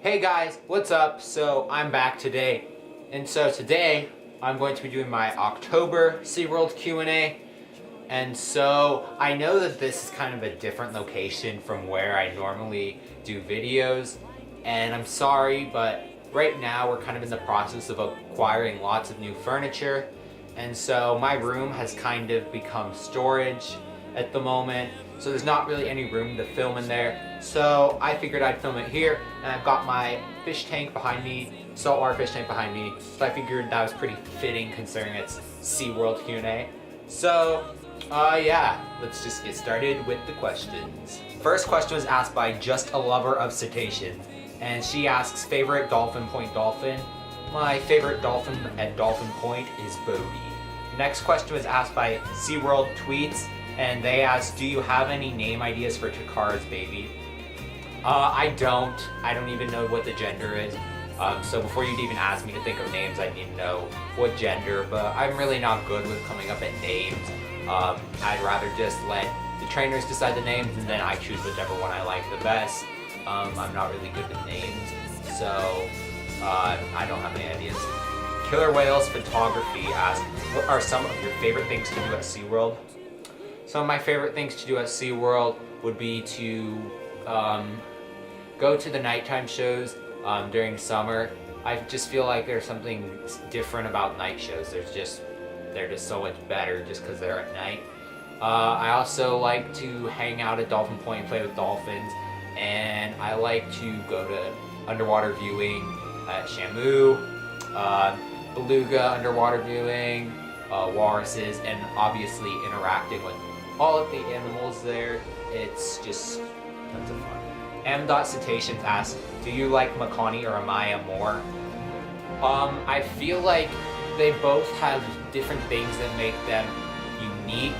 Hey guys, what's up? So I'm back today, and so today I'm going to be doing my October SeaWorld Q&A. And so I know that this is kind of a different location from where I normally do videos, and I'm sorry, but right now we're kind of in the process of acquiring lots of new furniture, and so my room has kind of become storage at the moment, so there's not really any room to film in there. So I figured I'd film it here, and I've got my fish tank behind me, saltwater fish tank behind me, so I figured that was pretty fitting considering it's SeaWorld Q&A. So yeah, let's just get started with the questions. First question was asked by Just a Lover of Cetaceans, and she asks, favorite Dolphin Point dolphin? My favorite dolphin at Dolphin Point is Bodie. Next question was asked by SeaWorld Tweets, and they asked, do you have any name ideas for Takara's baby? I don't even know what the gender is. So before you'd even ask me to think of names, I need to know what gender, but I'm really not good with coming up at names. I'd rather just let the trainers decide the names, and then I choose whichever one I like the best. I'm not really good with names, so I don't have any ideas. Killer Whales Photography asks, what are some of your favorite things to do at SeaWorld? Some of my favorite things to do at SeaWorld would be to go to the nighttime shows during summer. I just feel like there's something different about night shows. They're just so much better just because they're at night. I also like to hang out at Dolphin Point and play with dolphins, and I like to go to underwater viewing at Shamu, beluga underwater viewing, walruses, and obviously interacting with all of the animals there. It's just tons of fun. M.Cetaceans asks, do you like Makani or Amaya more? I feel like they both have different things that make them unique.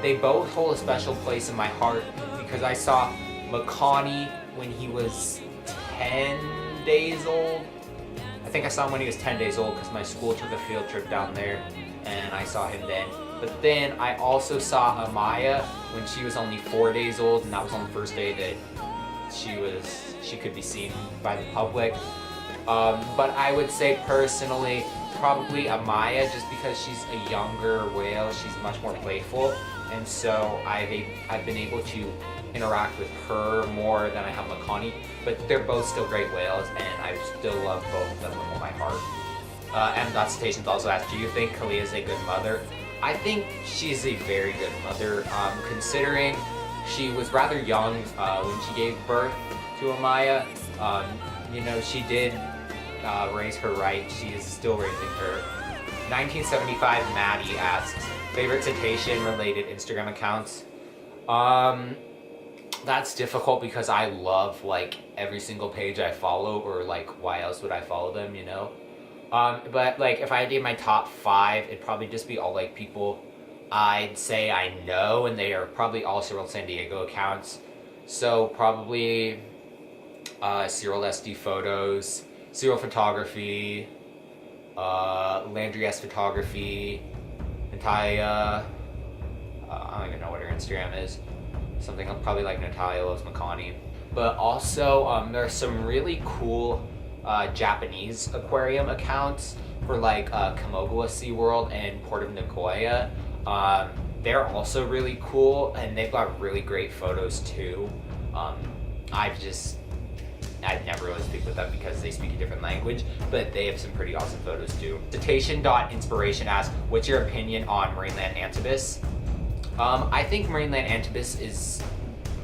They both hold a special place in my heart because I saw Makani when he was 10 days old. I think I saw him when he was 10 days old because my school took a field trip down there and I saw him then. But then I also saw Amaya when she was only 4 days old, and that was on the first day that she could be seen by the public. But I would say personally, probably Amaya, just because she's a younger whale, she's much more playful, and so I've been able to interact with her more than I have Makani. But they're both still great whales, and I still love both of them with all my heart. M.Cetaceans also asked, do you think Kalia is a good mother? I think she's a very good mother, considering she was rather young when she gave birth to Amaya. You know, she did raise her right. She is still raising her. 1975 Maddie asks, favorite cetacean related Instagram accounts? That's difficult because I love like every single page I follow, or like why else would I follow them, you know? But like if I did my top 5, it'd probably just be all like people I'd say I know, and they are probably all SeaWorld San Diego accounts. So probably SeaWorld SD Photos, SeaWorld Photography, Landry S Photography, Natalia, I don't even know what her Instagram is. Something probably like Natalia Loves Makani. But also there are some really cool Japanese aquarium accounts for like Kamogawa SeaWorld and Port of Nagoya. They're also really cool, and they've got really great photos too. I'd never really speak with them because they speak a different language, but they have some pretty awesome photos too. Cetacean.inspiration asks, what's your opinion on Marineland Antibes? I think Marineland Antibes is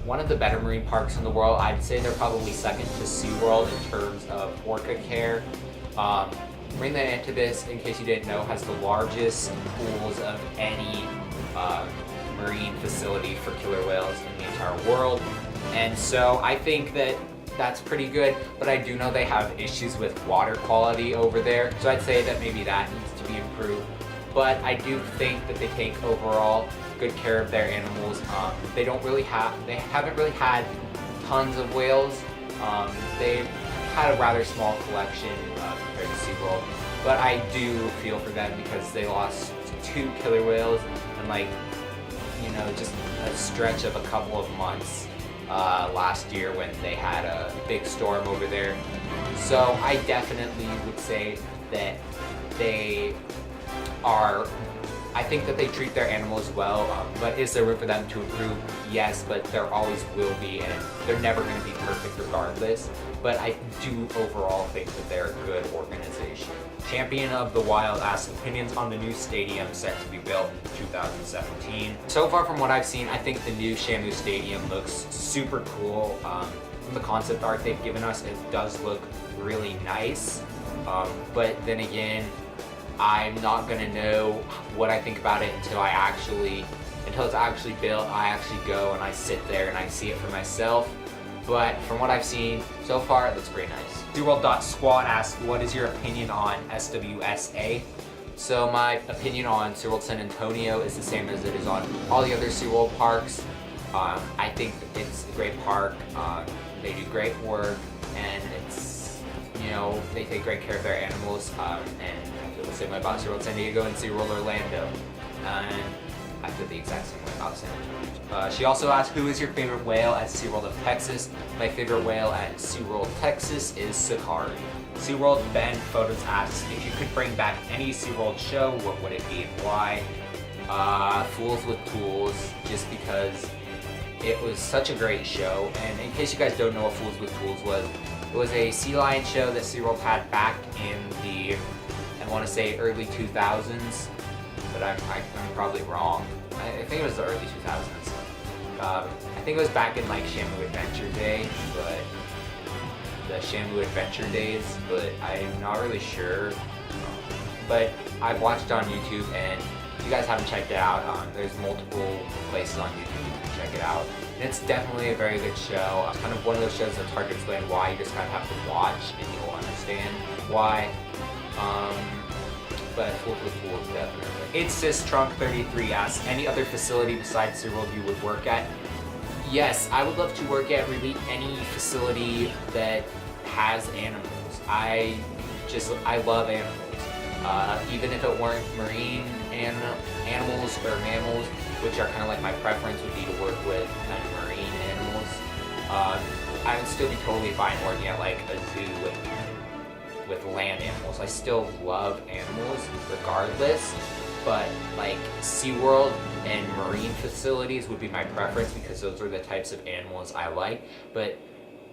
one of the better marine parks in the world. I'd say they're probably second to SeaWorld in terms of orca care. Marineland Antibes, in case you didn't know, has the largest pools of any marine facility for killer whales in the entire world. And so I think that that's pretty good, but I do know they have issues with water quality over there. So I'd say that maybe that needs to be improved. But I do think that they take overall good care of their animals. They haven't really had tons of whales. They've had a rather small collection compared to SeaWorld, but I do feel for them because they lost 2 killer whales in like, you know, just a stretch of a couple of months. last year when they had a big storm over there. So I definitely would say that they are, I think that they treat their animals well, but is there room for them to improve? Yes, but there always will be, and they're never going to be perfect regardless. But I do overall think that they're a good organization. Champion of the Wild asks opinions on the new stadium set to be built in 2017. So far from what I've seen, I think the new Shamu Stadium looks super cool. From the concept art they've given us, it does look really nice. But then again, I'm not gonna know what I think about it until it's actually built. I actually go and I sit there and I see it for myself. But from what I've seen so far, it looks pretty nice. SeaWorld.squad asks, what is your opinion on SWSA? So my opinion on SeaWorld San Antonio is the same as it is on all the other SeaWorld parks. I think it's a great park. They do great work, and it's, you know, they take great care of their animals. And I feel the same way about SeaWorld San Diego and SeaWorld Orlando. And I feel the exact same way about San Antonio. She also asked, who is your favorite whale at SeaWorld of Texas? My favorite whale at SeaWorld Texas is Sakari. SeaWorld Ben Photos asks, if you could bring back any SeaWorld show, what would it be and why? Fools with Tools, just because it was such a great show. And in case you guys don't know what Fools with Tools was, it was a sea lion show that SeaWorld had back in the, I want to say, early 2000s, but I'm probably wrong. I think it was the early 2000s. I think it was back in like Shamu Adventure Day, but the Shamu Adventure days, but I'm not really sure. But I've watched it on YouTube, and if you guys haven't checked it out, there's multiple places on YouTube you can check it out. And it's definitely a very good show. It's kind of one of those shows that's hard to explain why, you just kind of have to watch and you'll understand why. But Fools with Fools, definitely. It's SysTrunk33 asks, any other facility besides SeaWorld you would work at? Yes, I would love to work at really any facility that has animals. I love animals. Even if it weren't marine animals or mammals, which are kind of like my preference would be to work with kind of marine animals, I would still be totally fine working at like a zoo with land animals. I still love animals regardless, but like SeaWorld and marine facilities would be my preference because those are the types of animals I like. But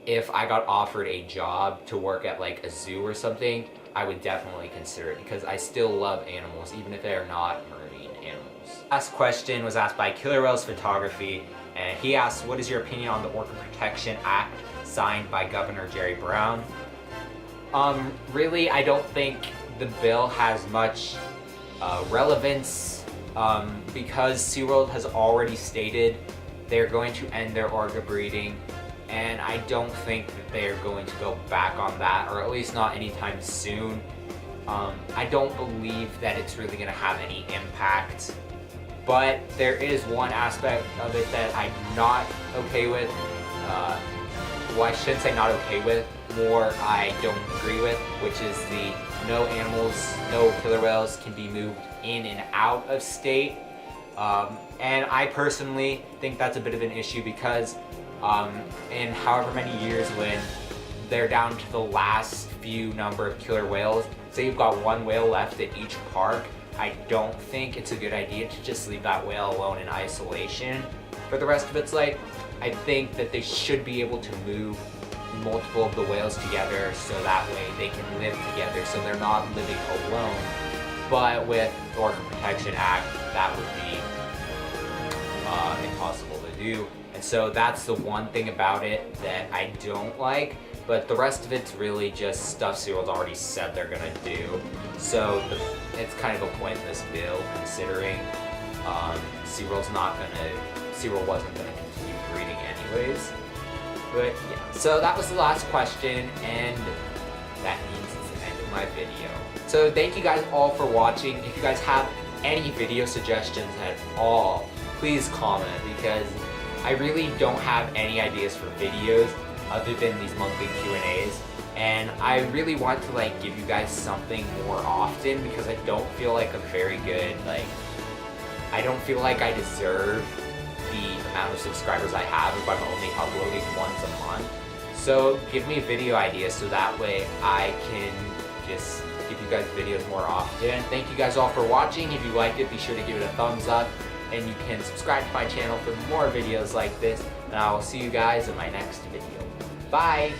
if I got offered a job to work at like a zoo or something, I would definitely consider it because I still love animals, even if they are not marine animals. Last question was asked by Killer Whales Photography, and he asked, what is your opinion on the Orca Protection Act signed by Governor Jerry Brown? Really, I don't think the bill has much relevance because SeaWorld has already stated they're going to end their orca breeding, and I don't think that they're going to go back on that, or at least not anytime soon. I don't believe that it's really going to have any impact, but there is one aspect of it that I'm not okay with. Well, I shouldn't say not okay with, more I don't agree with, which is the no animals, no killer whales can be moved in and out of state. And I personally think that's a bit of an issue because in however many years when they're down to the last few number of killer whales, say you've got one whale left at each park, I don't think it's a good idea to just leave that whale alone in isolation for the rest of its life. I think that they should be able to move multiple of the whales together so that way they can live together so they're not living alone. But with the Orca Protection Act, that would be impossible to do. And so that's the one thing about it that I don't like, but the rest of it's really just stuff SeaWorld's already said they're gonna do. So it's kind of a pointless bill considering SeaWorld wasn't gonna continue breeding anyways. But yeah, so that was the last question, and that means it's the end of my video. So thank you guys all for watching. If you guys have any video suggestions at all, please comment, because I really don't have any ideas for videos other than these monthly Q&As. And I really want to like give you guys something more often because I don't feel like a very good, I don't feel like I deserve the amount of subscribers I have if I'm only uploading once a month. So give me video ideas so that way I can just give you guys videos more often. Thank you guys all for watching. If you liked it, be sure to give it a thumbs up, and you can subscribe to my channel for more videos like this, and I will see you guys in my next video. Bye!